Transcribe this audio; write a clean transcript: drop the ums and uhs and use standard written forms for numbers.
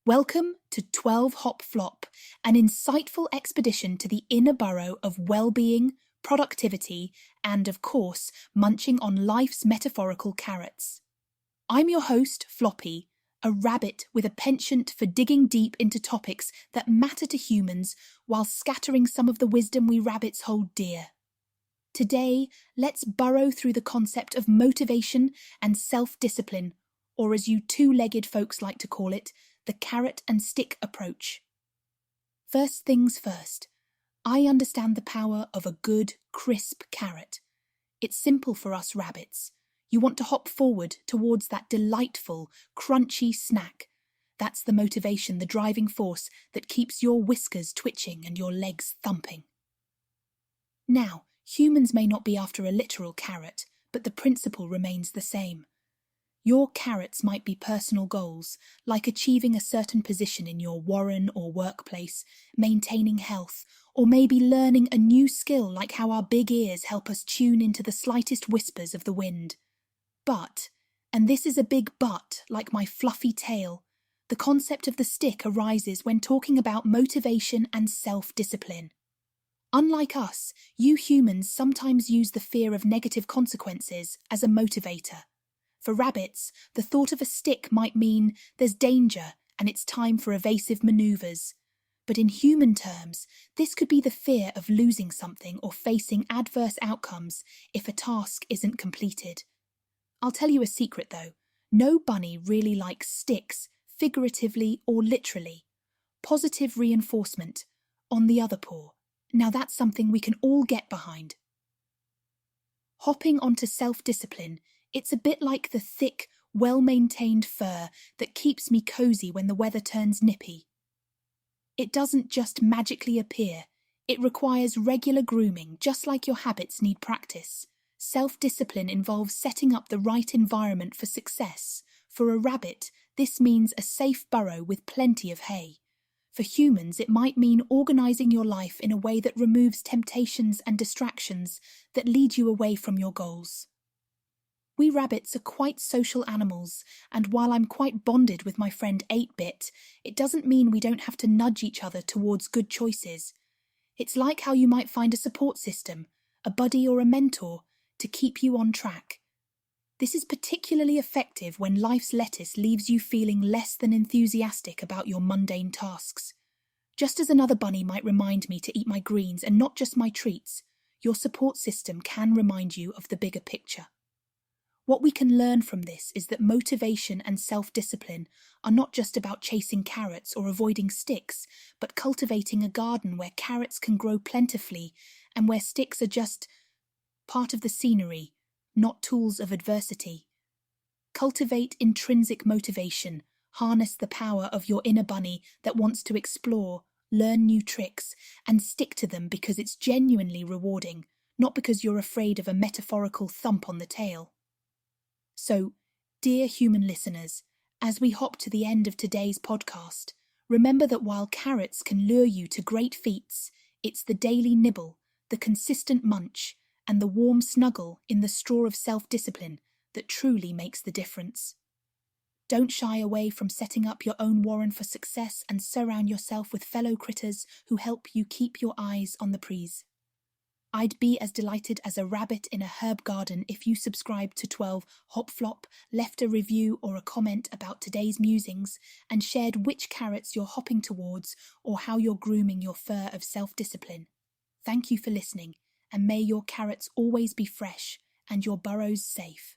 Welcome to 12 Hop Flop, an insightful expedition to the inner burrow of well-being, productivity, and, of course, munching on life's metaphorical carrots. I'm your host, Floppy, a rabbit with a penchant for digging deep into topics that matter to humans while scattering some of the wisdom we rabbits hold dear. Today, let's burrow through the concept of motivation and self-discipline, or as you two-legged folks like to call it, the carrot and stick approach. First things first, I understand the power of a good, crisp carrot. It's simple for us rabbits. You want to hop forward towards that delightful, crunchy snack. That's the motivation, the driving force that keeps your whiskers twitching and your legs thumping. Now, humans may not be after a literal carrot, but the principle remains the same. Your carrots might be personal goals, like achieving a certain position in your warren or workplace, maintaining health, or maybe learning a new skill like how our big ears help us tune into the slightest whispers of the wind. But, and this is a big but, like my fluffy tail, the concept of the stick arises when talking about motivation and self-discipline. Unlike us, you humans sometimes use the fear of negative consequences as a motivator. For rabbits, the thought of a stick might mean there's danger and it's time for evasive maneuvers. But in human terms, this could be the fear of losing something or facing adverse outcomes if a task isn't completed. I'll tell you a secret though, no bunny really likes sticks, figuratively or literally. Positive reinforcement, on the other paw. Now that's something we can all get behind. Hopping onto self-discipline, it's a bit like the thick, well-maintained fur that keeps me cozy when the weather turns nippy. It doesn't just magically appear. It requires regular grooming, just like your habits need practice. Self-discipline involves setting up the right environment for success. For a rabbit, this means a safe burrow with plenty of hay. For humans, it might mean organising your life in a way that removes temptations and distractions that lead you away from your goals. We rabbits are quite social animals, and while I'm quite bonded with my friend 8-Bit, it doesn't mean we don't have to nudge each other towards good choices. It's like how you might find a support system, a buddy or a mentor, to keep you on track. This is particularly effective when life's lettuce leaves you feeling less than enthusiastic about your mundane tasks. Just as another bunny might remind me to eat my greens and not just my treats, your support system can remind you of the bigger picture. What we can learn from this is that motivation and self-discipline are not just about chasing carrots or avoiding sticks, but cultivating a garden where carrots can grow plentifully and where sticks are just part of the scenery, not tools of adversity. Cultivate intrinsic motivation, harness the power of your inner bunny that wants to explore, learn new tricks, and stick to them because it's genuinely rewarding, not because you're afraid of a metaphorical thump on the tail. So, dear human listeners, as we hop to the end of today's podcast, remember that while carrots can lure you to great feats, it's the daily nibble, the consistent munch, and the warm snuggle in the straw of self-discipline that truly makes the difference. Don't shy away from setting up your own warren for success and surround yourself with fellow critters who help you keep your eyes on the prize. I'd be as delighted as a rabbit in a herb garden if you subscribed to 12 Hop Flop, left a review or a comment about today's musings, and shared which carrots you're hopping towards or how you're grooming your fur of self-discipline. Thank you for listening, and may your carrots always be fresh and your burrows safe.